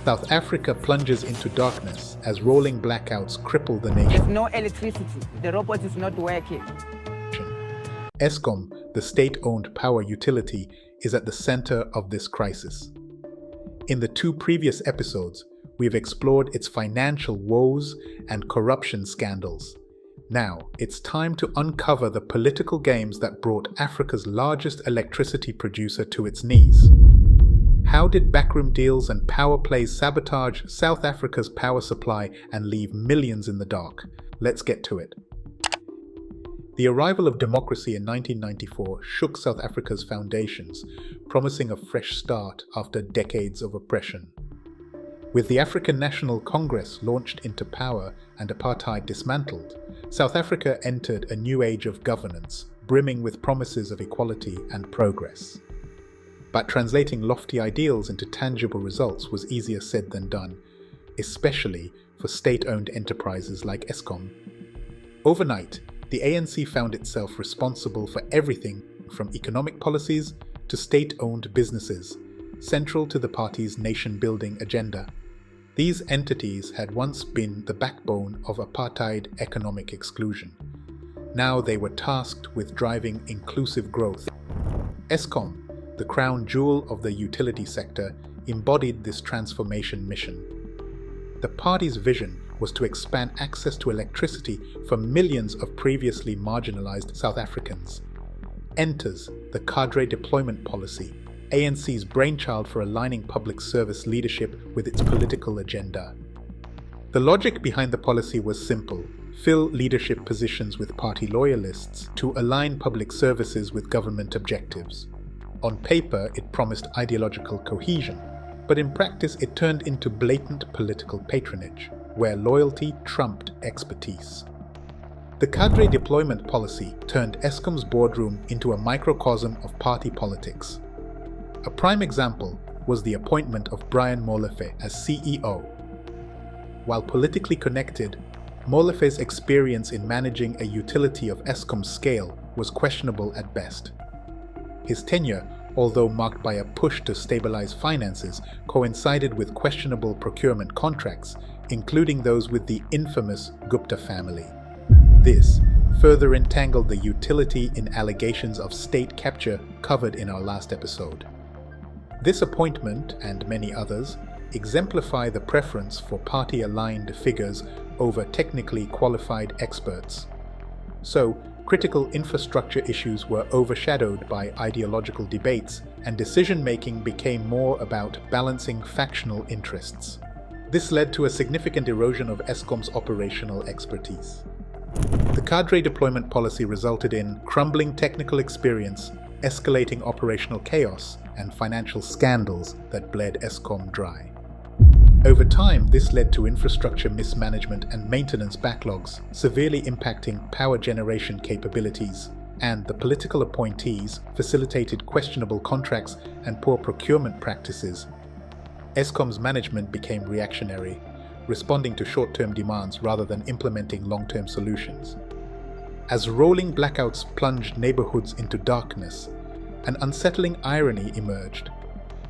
South Africa plunges into darkness as rolling blackouts cripple the nation. There's no electricity. The robot is not working. Eskom, the state-owned power utility, is at the center of this crisis. In the 2 previous episodes, we've explored its financial woes and corruption scandals. Now, it's time to uncover the political games that brought Africa's largest electricity producer to its knees. How did backroom deals and power plays sabotage South Africa's power supply and leave millions in the dark? Let's get to it. The arrival of democracy in 1994 shook South Africa's foundations, promising a fresh start after decades of oppression. With the African National Congress launched into power and apartheid dismantled, South Africa entered a new age of governance, brimming with promises of equality and progress. But translating lofty ideals into tangible results was easier said than done, especially for state-owned enterprises like Eskom. Overnight, the ANC found itself responsible for everything from economic policies to state-owned businesses, central to the party's nation-building agenda. These entities had once been the backbone of apartheid economic exclusion. Now they were tasked with driving inclusive growth. Eskom, the crown jewel of the utility sector, embodied this transformation mission. The party's vision was to expand access to electricity for millions of previously marginalized South Africans. Enters the Cadre deployment policy, ANC's brainchild for aligning public service leadership with its political agenda. The logic behind the policy was simple: fill leadership positions with party loyalists to align public services with government objectives. On paper, it promised ideological cohesion, but in practice it turned into blatant political patronage, where loyalty trumped expertise. The Cadre deployment policy turned Eskom's boardroom into a microcosm of party politics. A prime example was the appointment of Brian Molefe as CEO. While politically connected, Molefe's experience in managing a utility of Eskom's scale was questionable at best. His tenure, although marked by a push to stabilize finances, coincided with questionable procurement contracts, including those with the infamous Gupta family. This further entangled the utility in allegations of state capture covered in our last episode. This appointment, and many others, exemplify the preference for party-aligned figures over technically qualified experts. So, critical infrastructure issues were overshadowed by ideological debates, and decision-making became more about balancing factional interests. This led to a significant erosion of Eskom's operational expertise. The Cadre deployment policy resulted in crumbling technical experience, escalating operational chaos, and financial scandals that bled Eskom dry. Over time, this led to infrastructure mismanagement and maintenance backlogs, severely impacting power generation capabilities, and the political appointees facilitated questionable contracts and poor procurement practices. Eskom's management became reactionary, responding to short-term demands rather than implementing long-term solutions. As rolling blackouts plunged neighborhoods into darkness, an unsettling irony emerged.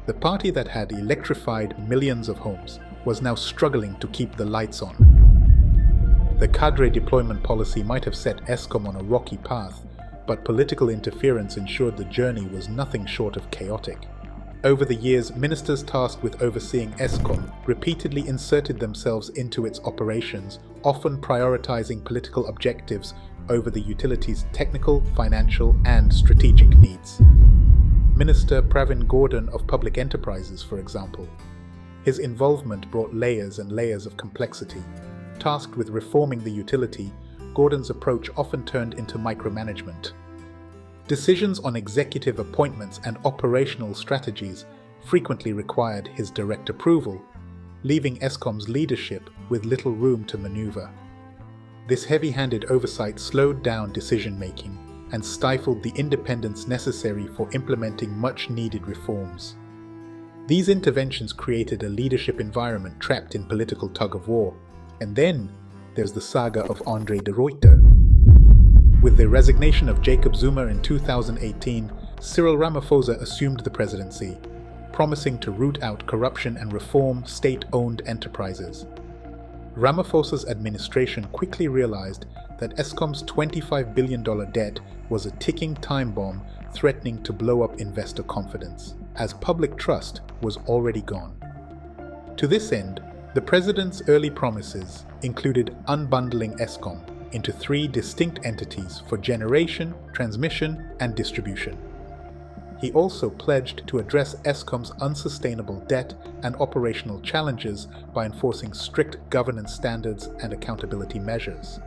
The party that had electrified millions of homes was now struggling to keep the lights on. The Cadre deployment policy might have set Eskom on a rocky path, but political interference ensured the journey was nothing short of chaotic. Over the years, ministers tasked with overseeing Eskom repeatedly inserted themselves into its operations, often prioritizing political objectives over the utility's technical, financial, and strategic needs. Minister Pravin Gordhan of Public Enterprises, for example. His involvement brought layers and layers of complexity. Tasked with reforming the utility, Gordhan's approach often turned into micromanagement. Decisions on executive appointments and operational strategies frequently required his direct approval, leaving Eskom's leadership with little room to maneuver. This heavy-handed oversight slowed down decision-making and stifled the independence necessary for implementing much-needed reforms. These interventions created a leadership environment trapped in political tug-of-war. And then there's the saga of Andre de Ruyter. With the resignation of Jacob Zuma in 2018, Cyril Ramaphosa assumed the presidency, promising to root out corruption and reform state-owned enterprises. Ramaphosa's administration quickly realized that Eskom's $25 billion debt was a ticking time bomb threatening to blow up investor confidence, as public trust was already gone. To this end, the president's early promises included unbundling Eskom into 3 distinct entities for generation, transmission, and distribution. He also pledged to address Eskom's unsustainable debt and operational challenges by enforcing strict governance standards and accountability measures.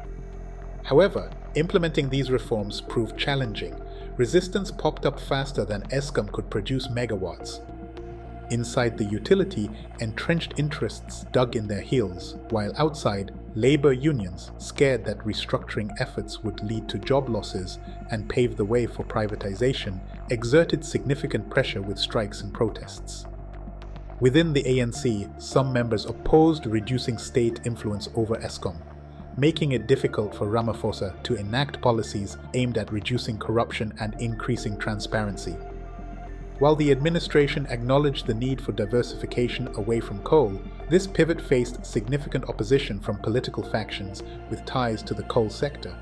However, implementing these reforms proved challenging. Resistance popped up faster than Eskom could produce megawatts. Inside the utility, entrenched interests dug in their heels, while outside, labor unions, scared that restructuring efforts would lead to job losses and pave the way for privatization, exerted significant pressure with strikes and protests. Within the ANC, some members opposed reducing state influence over Eskom, making it difficult for Ramaphosa to enact policies aimed at reducing corruption and increasing transparency. While the administration acknowledged the need for diversification away from coal, this pivot faced significant opposition from political factions with ties to the coal sector,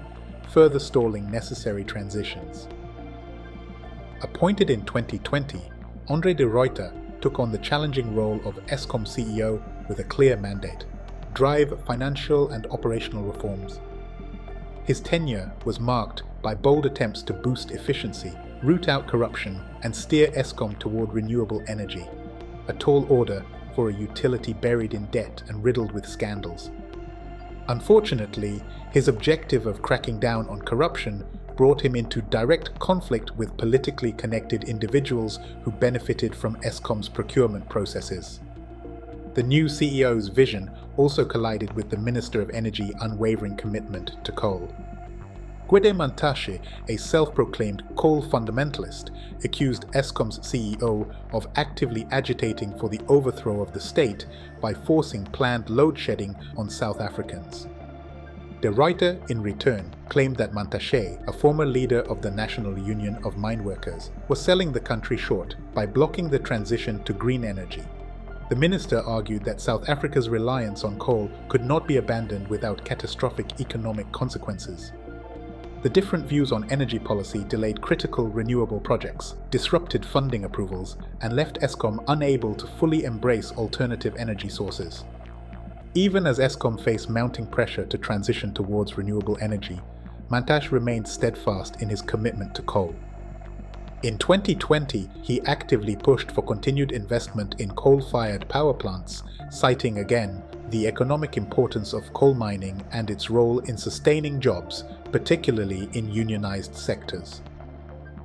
further stalling necessary transitions. Appointed in 2020, De Ruyter took on the challenging role of Eskom CEO with a clear mandate: drive financial and operational reforms. His tenure was marked by bold attempts to boost efficiency, root out corruption, and steer Eskom toward renewable energy, a tall order for a utility buried in debt and riddled with scandals. Unfortunately, his objective of cracking down on corruption brought him into direct conflict with politically connected individuals who benefited from Eskom's procurement processes. The new CEO's vision also collided with the Minister of Energy's unwavering commitment to coal. Gwede Mantashe, a self-proclaimed coal fundamentalist, accused Eskom's CEO of actively agitating for the overthrow of the state by forcing planned load shedding on South Africans. De Ruyter, in return, claimed that Mantashe, a former leader of the National Union of Mine Workers, was selling the country short by blocking the transition to green energy. The minister argued that South Africa's reliance on coal could not be abandoned without catastrophic economic consequences. The different views on energy policy delayed critical renewable projects, disrupted funding approvals, and left Eskom unable to fully embrace alternative energy sources. Even as Eskom faced mounting pressure to transition towards renewable energy, Mantashe remained steadfast in his commitment to coal. In 2020, he actively pushed for continued investment in coal-fired power plants, citing again the economic importance of coal mining and its role in sustaining jobs, particularly in unionized sectors.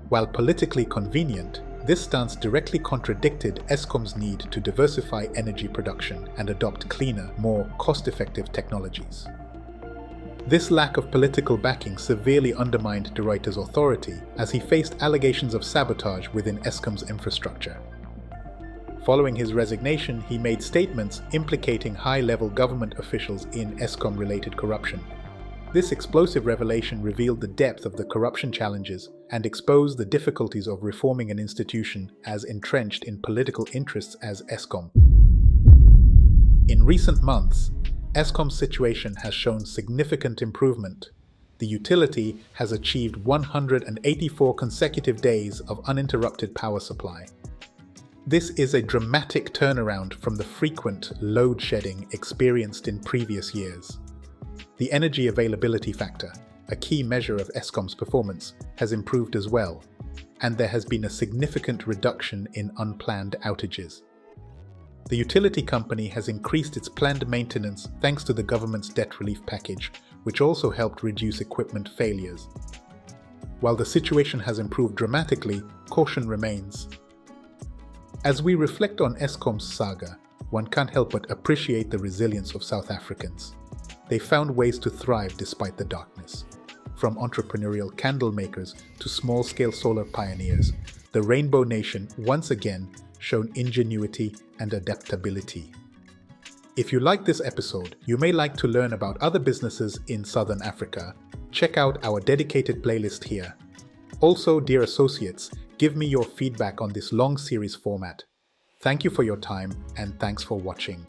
While politically convenient, this stance directly contradicted Eskom's need to diversify energy production and adopt cleaner, more cost-effective technologies. This lack of political backing severely undermined De Ruyter's authority as he faced allegations of sabotage within Eskom's infrastructure. Following his resignation, he made statements implicating high-level government officials in Eskom-related corruption. This explosive revelation revealed the depth of the corruption challenges and exposed the difficulties of reforming an institution as entrenched in political interests as Eskom. In recent months, Eskom's situation has shown significant improvement. The utility has achieved 184 consecutive days of uninterrupted power supply. This is a dramatic turnaround from the frequent load shedding experienced in previous years. The energy availability factor, a key measure of Eskom's performance, has improved as well, and there has been a significant reduction in unplanned outages. The utility company has increased its planned maintenance thanks to the government's debt relief package, which also helped reduce equipment failures. While the situation has improved dramatically, caution remains. As we reflect on Eskom's saga, one can't help but appreciate the resilience of South Africans. They found ways to thrive despite the darkness. From entrepreneurial candle makers to small-scale solar pioneers, the Rainbow Nation once again shown ingenuity and adaptability. If you like this episode, you may like to learn about other businesses in Southern Africa. Check out our dedicated playlist here. Also, dear associates, give me your feedback on this long series format. Thank you for your time and thanks for watching.